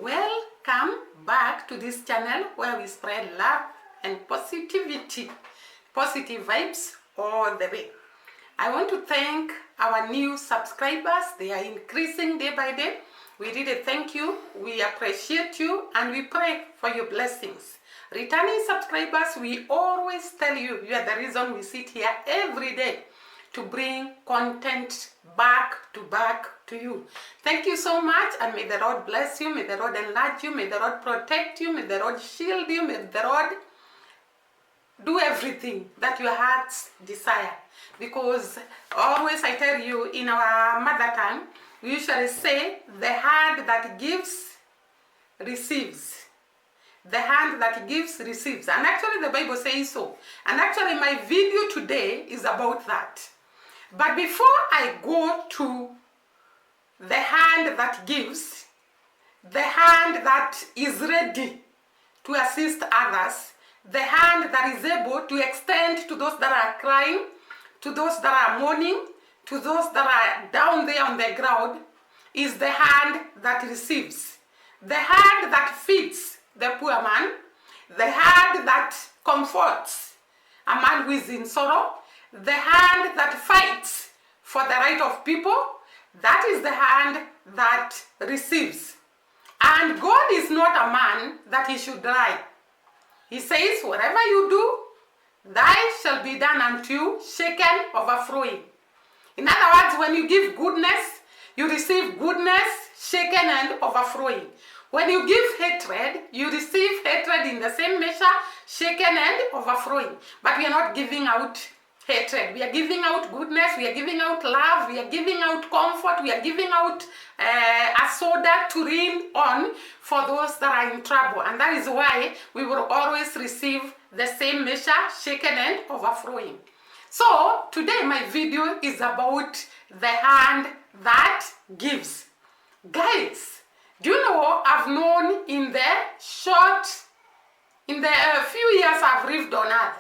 Welcome back to this channel where we spread love and positivity, positive vibes all the way. I want to thank our new subscribers. They are increasing day by day. We really thank you, we appreciate you, and we pray for your blessings. Returning subscribers, we always tell you, you are the reason we sit here every day to bring content back to you. Thank you so much, and may the Lord bless you, may the Lord enlarge you, may the Lord protect you, may the Lord shield you, may the Lord do everything that your hearts desire. Because always I tell you, in our mother tongue, we usually say, the hand that gives, receives. The hand that gives, receives. And actually the Bible says so. And actually my video today is about that. But before I go to the hand that gives, the hand that is ready to assist others, the hand that is able to extend to those that are crying, to those that are mourning, to those that are down there on the ground, is the hand that receives. The hand that feeds the poor man, the hand that comforts a man who is in sorrow, the hand that fights for the right of people, that is the hand that receives. And God is not a man that he should lie. He says, whatever you do, thy shall be done unto you, shaken, overflowing. In other words, when you give goodness, you receive goodness, shaken and overflowing. When you give hatred, you receive hatred in the same measure, shaken and overflowing. But we are not giving out hatred. We are giving out goodness, we are giving out love, we are giving out comfort, we are giving out a soda to lean on for those that are in trouble. And that is why we will always receive the same measure, shaken and overflowing. So today my video is about the hand that gives. Guys, do you know, I've known in the few years I've lived on earth,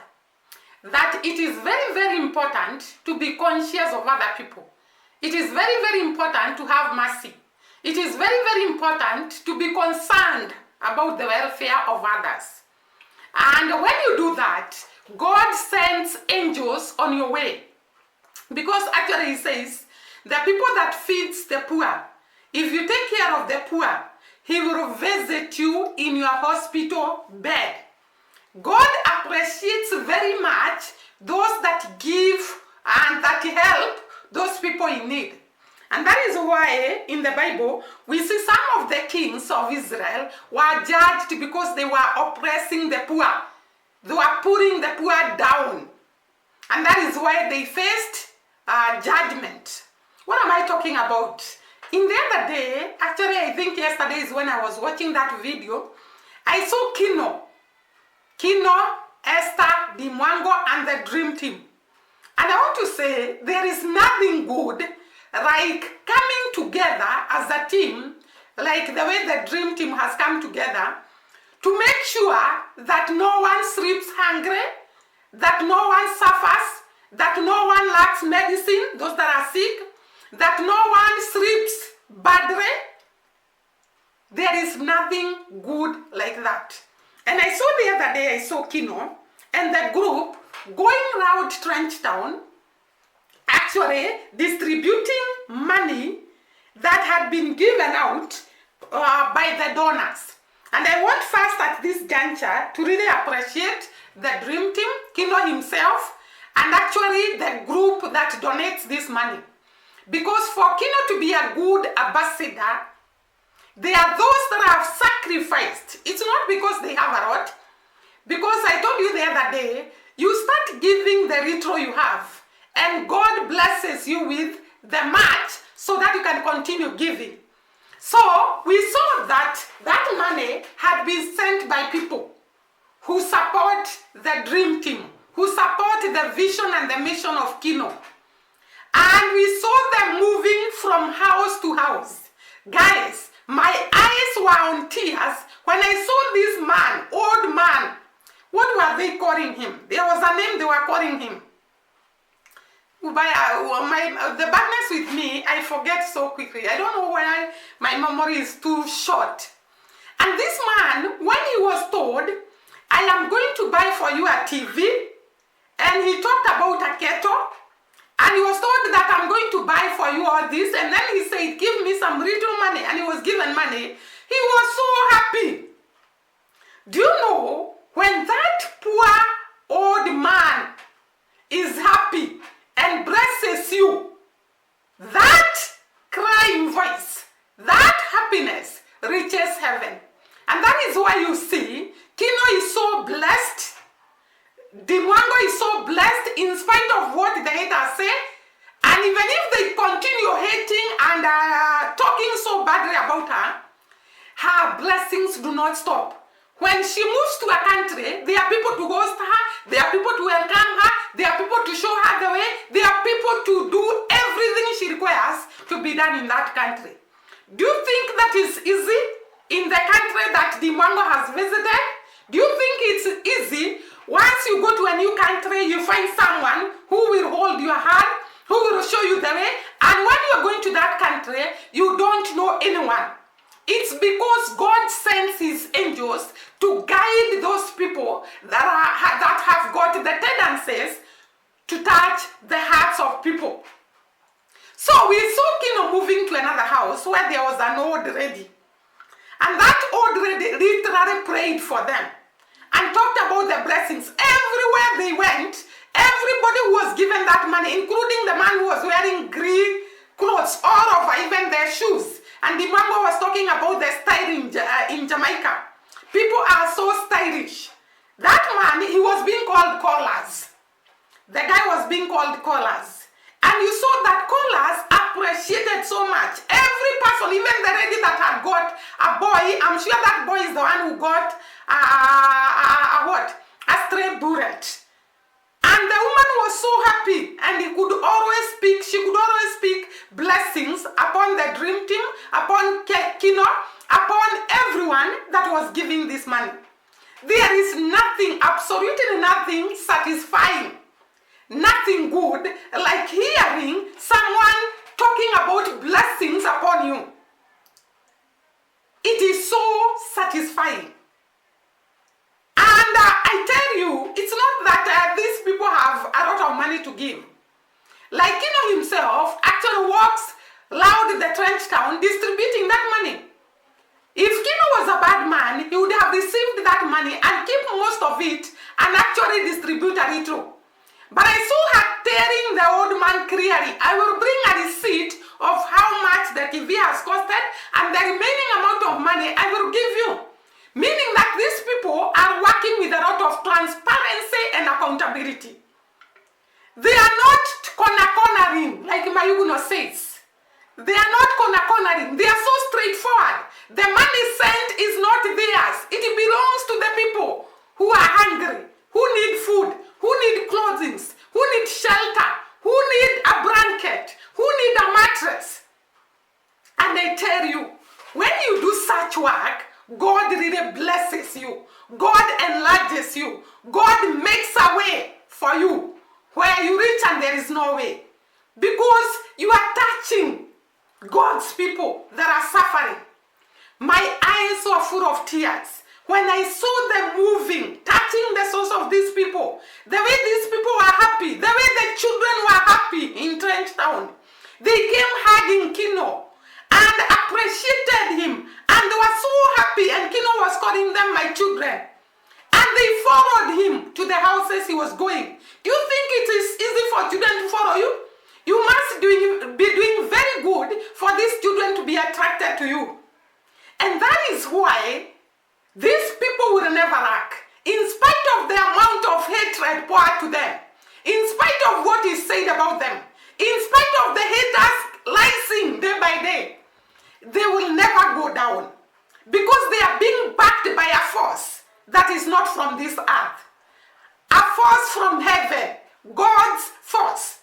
that it is very, very important to be conscious of other people. It is very, very important to have mercy. It is very, very important to be concerned about the welfare of others. And when you do that, God sends angels on your way. Because actually he says, the people that feeds the poor, if you take care of the poor, he will visit you in your hospital bed. God appreciates very much those that give and that help those people in need. And that is why in the Bible, we see some of the kings of Israel were judged because they were oppressing the poor. They were putting the poor down. And that is why they faced judgment. What am I talking about? In the other day, actually I think yesterday is when I was watching that video, I saw Kino, Esther, Dimwango, and the Dream Team. And I want to say, there is nothing good like coming together as a team, like the way the Dream Team has come together, to make sure that no one sleeps hungry, that no one suffers, that no one lacks medicine, those that are sick, that no one sleeps badly. There is nothing good like that. And I saw the other day, I saw Kino and the group going around Trenchtown, actually distributing money that had been given out by the donors. And I want first at this juncture to really appreciate the Dream Team, Kino himself, and actually the group that donates this money. Because for Kino to be a good ambassador, there are those that have sacrificed. It's not because they have a lot. Because I told you the other day, you start giving the little you have, and God blesses you with the much so that you can continue giving. So we saw that that money had been sent by people who support the Dream Team, who support the vision and the mission of Kino. And we saw them moving from house to house. Guys, my eyes were on tears when I saw this man, old man. What were they calling him? There was a name they were calling him. The badness with me, I forget so quickly. I don't know why my memory is too short. And this man, when he was told, I am going to buy for you a TV, and he talked about a kettle, and he was told that I'm going to buy for you all this, and then he said, give me some little money, and he was given money. He was so happy. Do you know, when that poor old man is happy and blesses you, that crying voice, that happiness reaches heaven. And that is why you see, Kino is so blessed, Dimwango is so blessed in spite of what the haters say. And even if they continue hating and talking so badly about her, her blessings do not stop. When she moves to a country, there are people to host her, there are people to welcome her, there are people to show her the way, there are people to do everything she requires to be done in that country. Do you think that is easy in the country that Dimwango has visited? Do you think it's easy once you go to a new country, you find someone who will hold your hand, who will show you the way, and when you're going to that country, you don't know anyone? It's because God sends his angels to guide those people that have got the tendencies to touch the hearts of people. So we saw Kino moving to another house where there was an old lady. And that old lady literally prayed for them and talked about the blessings. Everywhere they went, everybody who was given that money, including the man who was wearing green clothes all over, even their shoes. And the man was talking about the style in Jamaica. People are so stylish. That man, he was being called callers. The guy was being called callers. And you saw that callers appreciated so much. Every person, even the lady that had got a boy, I'm sure that boy is the one who got a stray bullet. And the woman was so happy, and she could always speak blessings upon the dream team, upon Kino, upon everyone that was giving this money. There is nothing, absolutely nothing satisfying, nothing good like hearing someone talking about blessings upon you. It is so satisfying. And I tell you, it's not that these people have a lot of money to give. Like Kino himself actually walks loud in the trench town distributing that money. If Kino was a bad man, he would have received that money and keep most of it and actually distribute a little. But I saw her telling the old man clearly, I will bring a receipt of how much the TV has costed, and the remaining amount of money I will give you. Meaning that these people are working with a lot of transparency and accountability. They are not cornering, like Mayuguno says. They are not cornering. They are so straightforward. The money sent is not theirs. It belongs to the people who are hungry, who need food, who need clothing, who need shelter, who need a blanket, who need a mattress. And I tell you, when you do such work, God really blesses you. God enlarges you. God makes a way for you where you reach and there is no way. Because you are touching God's people that are suffering. My eyes were full of tears when I saw them moving, touching the souls of these people. The way these people were happy, the way the children were happy in Trench Town. They came hugging Kino and appreciated him, and they were so happy, and Kino was calling them my children. And they followed him to the houses he was going. Do you think it is easy for children to follow you? You must be doing very good for these children to be attracted to you. And that is why these people will never lack. In spite of the amount of hatred poured to them, in spite of what is said about them, in spite of the haters rising day by day, they will never go down. Because they are being backed by a force that is not from this earth. A force from heaven, God's force.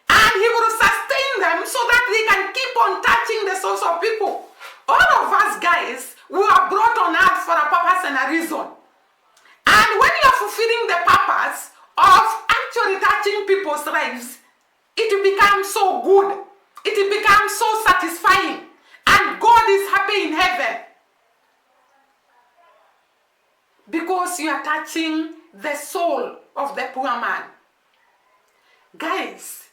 And he will sustain them so that they can keep on touching the souls of people. All of us guys, we are brought on earth for a purpose and a reason. And when you are fulfilling the purpose of actually touching people's lives, it becomes so good. It becomes so satisfying. And God is happy in heaven. because you are touching the soul of the poor man. Guys,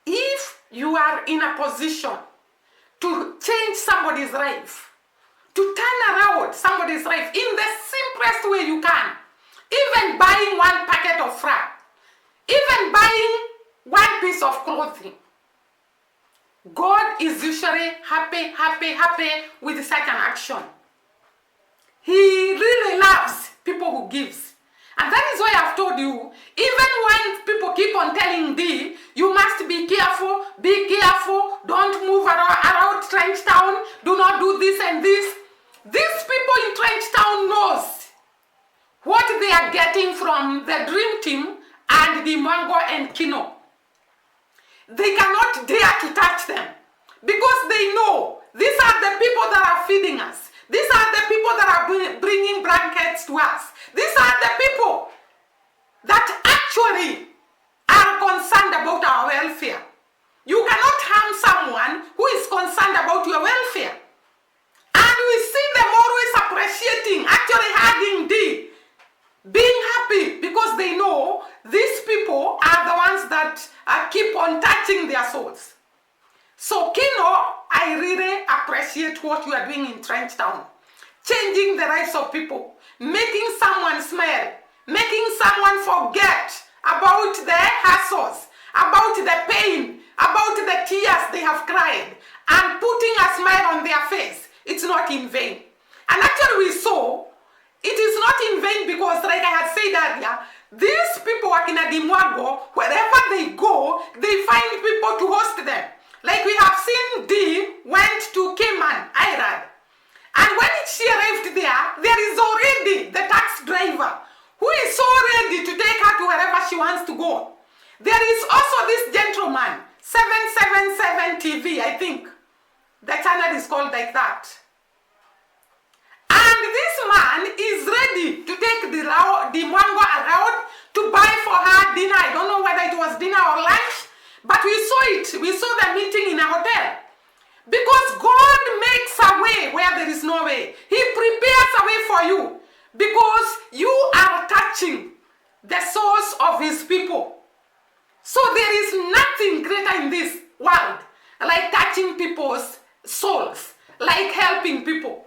if you are in a position to change somebody's life, to turn around somebody's life in the simplest way you can, even buying one packet of flour, even buying one piece of clothing, God is usually happy with such an action. He really loves people who gives. And that is why I've told you, even when people keep on telling thee, you must be careful, don't move around Trench Town, do not do this and this. These people in Trench Town knows what they are getting from the Dream Team and the Mango and Kino. They cannot dare to touch them because they know these are the people that are feeding us. These are the people that are bringing blankets to us. These are the people that actually are concerned about our welfare. You cannot harm someone who is concerned about your welfare. And we see them always appreciating, actually hugging thee, being happy because they know these people are the ones that keep on touching their souls. So Kino, I really appreciate what you are doing in Trench Town. Changing the lives of people, making someone smile, making someone forget about the hassles, about the pain, about the tears they have cried, and putting a smile on their face. It's not in vain. And actually we saw, it is not in vain because, like I had said earlier, these people working at Dimwago, wherever they go, they find people to host them. Like we have seen Dee went to Cayman Island. And when she arrived there, there is already the taxi driver who is so ready to take her to wherever she wants to go. There is also this gentleman, 777 TV, I think. The channel is called like that. And this man is ready to take the Mwango around to buy for her dinner. I don't know whether it was dinner or lunch, but we saw it. We saw the meeting in a hotel. Because God makes a way where there is no way. He prepares a way for you. Because you are touching the source of his people. So there is nothing greater in this world like touching people's souls, like helping people.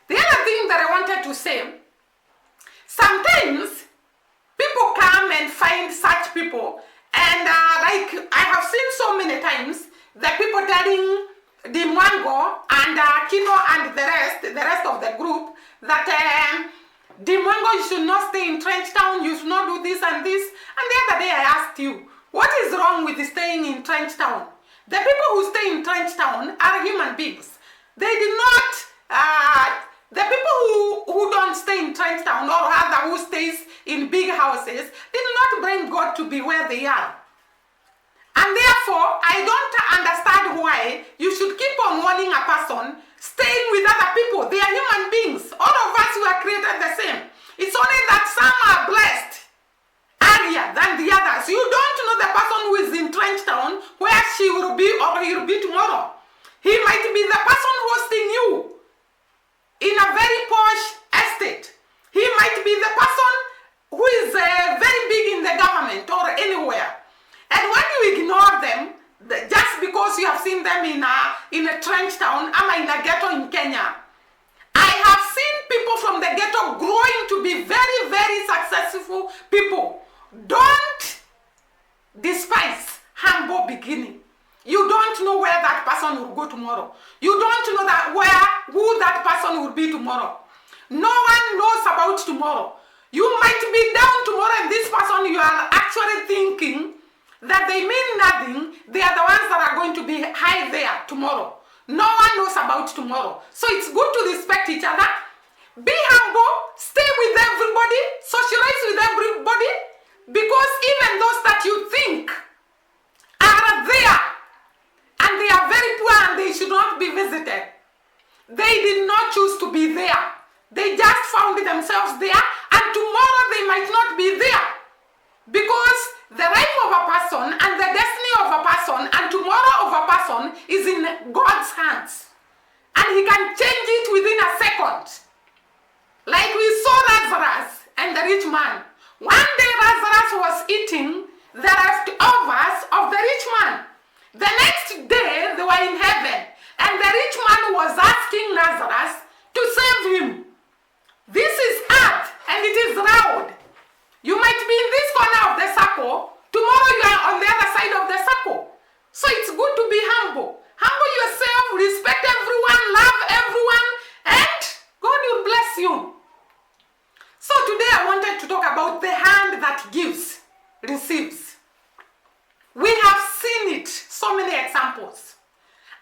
The other thing that I wanted to say, sometimes people come and find such people, and like I have seen so many times, the people telling the Mwango and Kino and the rest of the group that the Mwango, you should not stay in Trench Town, you should not do this and this. And the other day I asked you, what is wrong with staying in Trench Town? The people who stay in Trench Town are human beings. They did not, the people who don't stay in Trench Town or rather who stays in big houses did not bring God to be where they are. And therefore, I don't understand why you should keep on warning a person staying with other people. They are human beings. All of us were created the same. It's only that some are blessed earlier than the others. You don't know the person who is in Trench Town where she will be or he will be tomorrow. He might be the person hosting you in a very posh estate. He might be the person who is very big in the government or anywhere. And when you ignore them, just because you have seen them in a Trench Town, in a ghetto in Kenya, I have seen people from the ghetto growing to be very, very successful people. Don't despise humble beginning. You don't know where that person will go tomorrow. You don't know who that person will be tomorrow. No one knows about tomorrow. You might be down tomorrow and this person you are actually thinking that they mean nothing. They are the ones that are going to be high there tomorrow. No one knows about tomorrow. So it's good to respect each other. Be humble. Stay with everybody. Socialize with everybody. Because even those that you think are there and they are very poor and they should not be visited, they did not choose to be there. They just found themselves there, and tomorrow they might not be there. Because the life of a person and the destiny of a person and tomorrow of a person is in God's hands. And he can change it within a second. Like we saw that Lazarus and the rich man. One day Lazarus was eating the leftovers of the rich man. The next day they were in heaven, and the rich man was asking Lazarus to save him. This is earth, and it is round. You might be in this corner of the circle. Tomorrow you are on the other side of the circle. So it's good to be humble. Humble yourself, respect everyone, love everyone, and God will bless you. So today I wanted to talk about the hand that gives, receives. We have seen it, so many examples.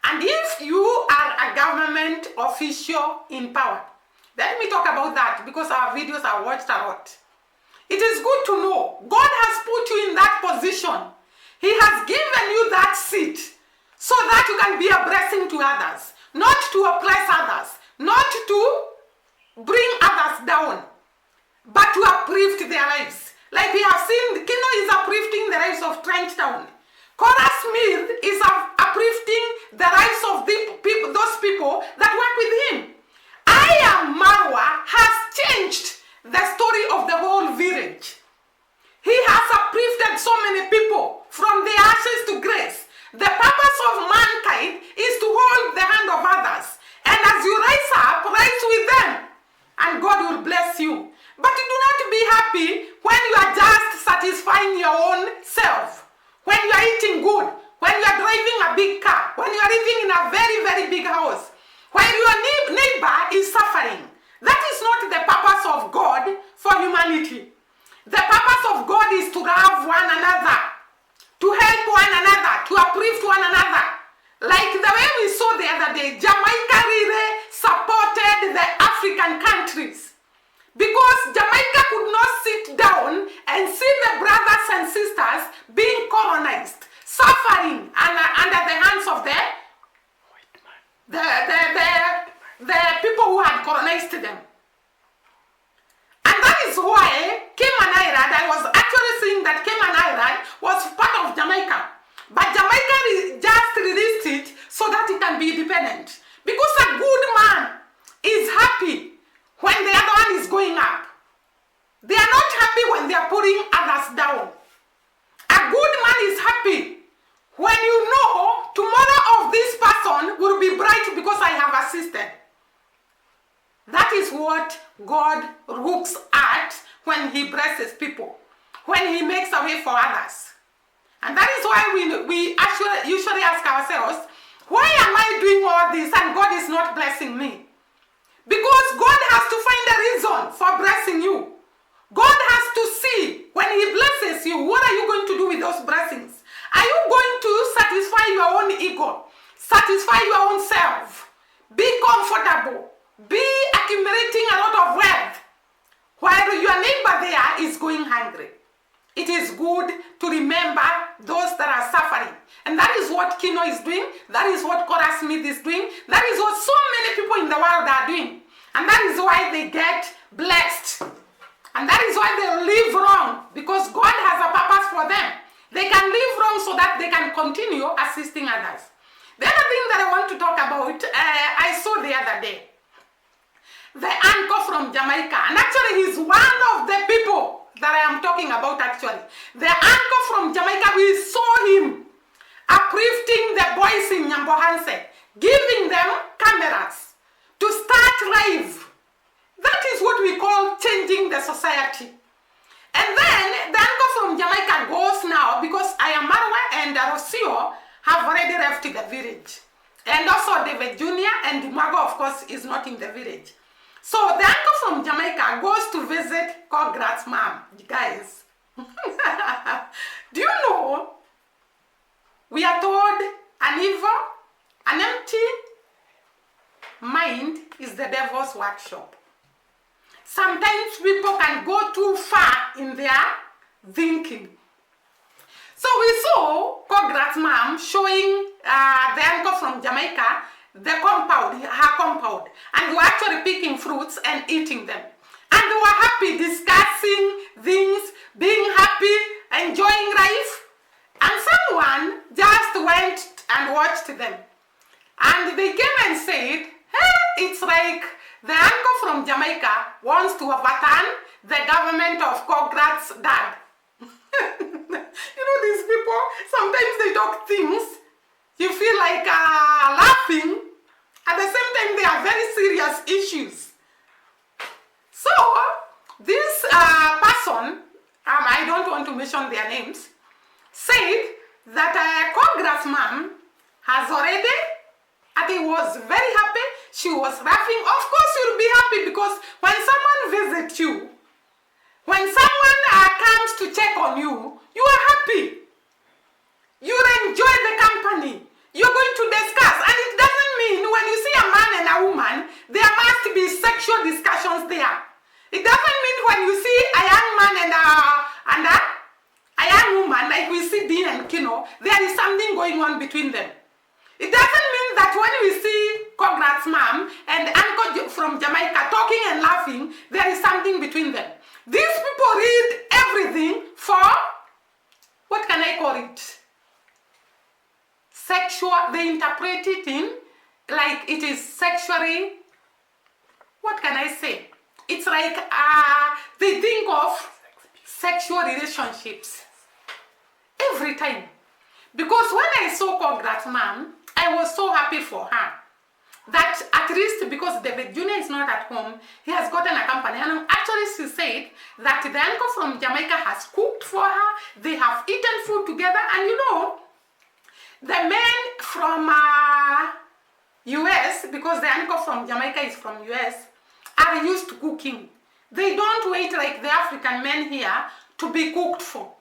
And if you are a government official in power, let me talk about that because our videos are watched a lot. It is good to know God has put you in that position. He has given you that seat so that you can be a blessing to others, not to oppress others, not to bring others down, but to uplift their lives. Like we have seen, Kino is uplifting the lives of Trenchtown. Cora Smith is uplifting the lives of those people that work with him. I Am Marwa has changed the story of the whole village. He has uplifted so many people from the ashes to grace. The purpose of mankind is to hold the hand of others. And as you rise up, rise with them. And God will bless you. But do not be happy when you are just satisfying your own self. When you are eating good. When you are driving a big car. When you are living in a very, very big house. When your neighbor is suffering. That is not the purpose of God for humanity. The purpose of God is to love one another, to help one another, to uplift one another. Like the way we saw the other day, Jamaica really supported the African countries because Jamaica could not sit down and see the brothers and sisters being colonized, suffering under the hands of the people who had colonized them. And that is why Cayman Island, I was actually saying that Cayman Island was part of Jamaica. But Jamaica just released it so that it can be independent. Because a good man is happy when the other one is going up. They are not happy when they are putting others down. A good man is happy when you know tomorrow of this person will be bright because I have assisted. That is what God looks at when he blesses people, when he makes a way for others. And that is why we actually usually ask ourselves, why am I doing all this and God is not blessing me? Because God has to find a reason for blessing you. God has to see when he blesses you, what are you going to do with those blessings? Are you going to satisfy your own ego? Satisfy your own self? Be comfortable? Be accumulating a lot of wealth while your neighbor there is going hungry? It is good to remember those that are suffering. And that is what Kino is doing. That is what Cora Smith is doing. That is what so many people in the world are doing. And that is why they get blessed. And that is why they live wrong. Because God has a purpose for them. They can live wrong so that they can continue assisting others. The other thing that I want to talk about, I saw the other day. The uncle from Jamaica. And actually he's one of the people that I am talking about actually. The uncle from Jamaica, we saw him uplifting the boys in Nyambohanse, giving them cameras to start live. That is what we call changing the society. And then the uncle from Jamaica goes now because Ayamarwa and Rosio have already left the village. And also David Jr. and Mago, of course, is not in the village. So the uncle from Jamaica goes to visit Cograt's mom. Guys, do you know, we are told an evil, an empty mind is the devil's workshop. Sometimes people can go too far in their thinking. So we saw Cograt's mom showing the uncle from Jamaica the compound, her compound, and we were actually picking fruits and eating them. And they were happy, discussing things, being happy, enjoying life. And someone just went and watched them. And they came and said, hey, it's like the uncle from Jamaica wants to overturn the government of Congrats dad. You know, these people, sometimes they talk things, you feel like laughing. At the same time, they are very serious issues. So, this person, I don't want to mention their names, said that Congressman has already, and he was very happy. She was laughing. Of course, you'll be happy because when someone visits you, when someone comes to check on you, you are happy. You enjoy the company. You're going to discuss. And it doesn't mean when you see a man and a woman, there must be sexual discussions there. It doesn't mean when you see a young man and a young woman, like we see Dean and Kino, there is something going on between them. It doesn't mean that when we see Congrats mom and Uncle from Jamaica talking and laughing, there is something between them. These people read everything for, what can I call it? Sexual, they interpret it in like it is sexually, what can I say? It's like they think of sexual relationships every time. Because when I saw Congrats mom, I was so happy for her. That at least because David Jr. is not at home, he has gotten a company. And actually she said that the uncle from Jamaica has cooked for her. They have eaten food together. And you know, the men from US, because the uncle from Jamaica is from US, are used to cooking. They don't wait like the African men here to be cooked for.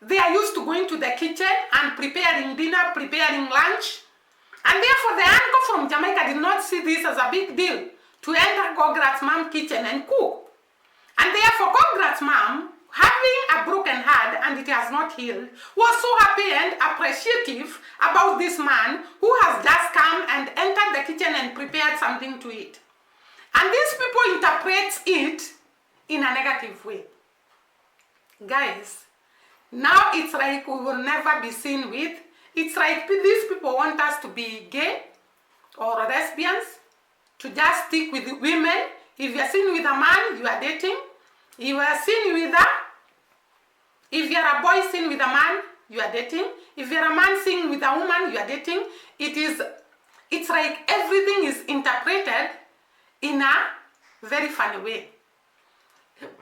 They are used to going to the kitchen and preparing dinner, preparing lunch. And therefore the uncle from Jamaica did not see this as a big deal to enter Congrats mom's kitchen and cook. And therefore Congrats mom, having a broken heart and it has not healed, was so happy and appreciative about this man who has just come and entered the kitchen and prepared something to eat. And these people interpret it in a negative way. Guys, now it's like we will never be seen with. It's like these people want us to be gay or lesbians, to just stick with women. If you're seen with a man, you are dating. If you are seen with if you're a boy seen with a man, you are dating. If you're a man seen with a woman, you are dating. It's like everything is interpreted in a very funny way.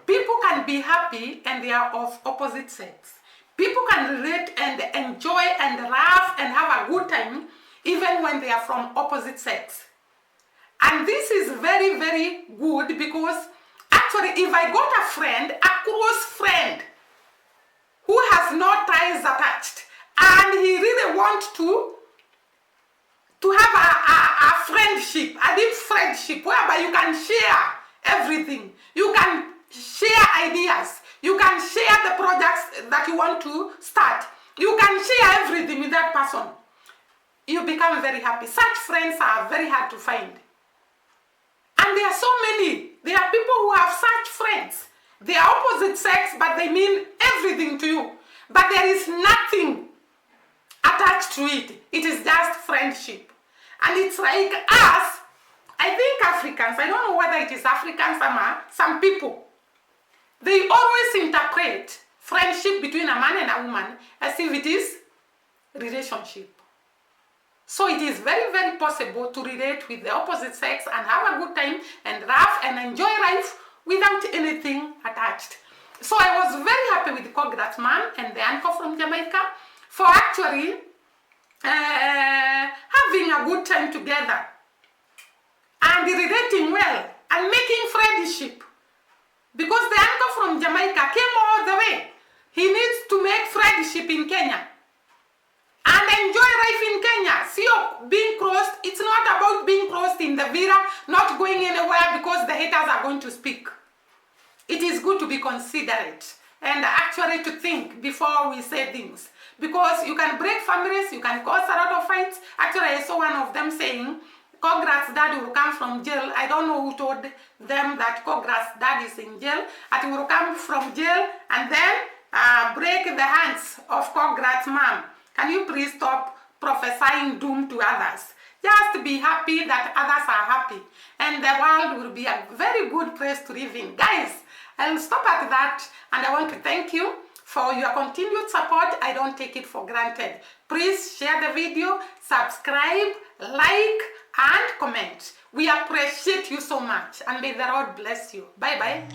People can be happy and they are of opposite sex. People can relate and enjoy and laugh and have a good time even when they are from opposite sex. And this is very, very good because actually if I got a friend, a close friend, who has no ties attached and he really wants to have a friendship, a deep friendship whereby you can share everything. You can share ideas. You can share the projects that you want to start. You can share everything with that person. You become very happy. Such friends are very hard to find. And there are so many. There are people who have such friends. They are opposite sex, but they mean everything to you. But there is nothing attached to it. It is just friendship. And it's like us, I think Africans, I don't know whether it is Africans or some people, they always interpret friendship between a man and a woman as if it is relationship. So it is very, very possible to relate with the opposite sex and have a good time and laugh and enjoy life without anything attached. So I was very happy with Congrats mom and the uncle from Jamaica for actually having a good time together and relating well and making friendship. Because the uncle from Jamaica came all the way. He needs to make friendship in Kenya and enjoy life in Kenya. See, being crossed, it's not about being crossed in the villa, not going anywhere because the haters are going to speak. It is good to be considerate and actually to think before we say things. Because you can break families, you can cause a lot of fights. Actually, I saw one of them saying, Congrats dad will come from jail. I don't know who told them that Congrats dad is in jail. And he will come from jail and then break the hands of Congrats mom. Can you please stop prophesying doom to others? Just be happy that others are happy, and the world will be a very good place to live in. Guys, I'll stop at that, and I want to thank you for your continued support. I don't take it for granted. Please share the video, subscribe, like, and comment. We appreciate you so much, and may the Lord bless you. Bye-bye.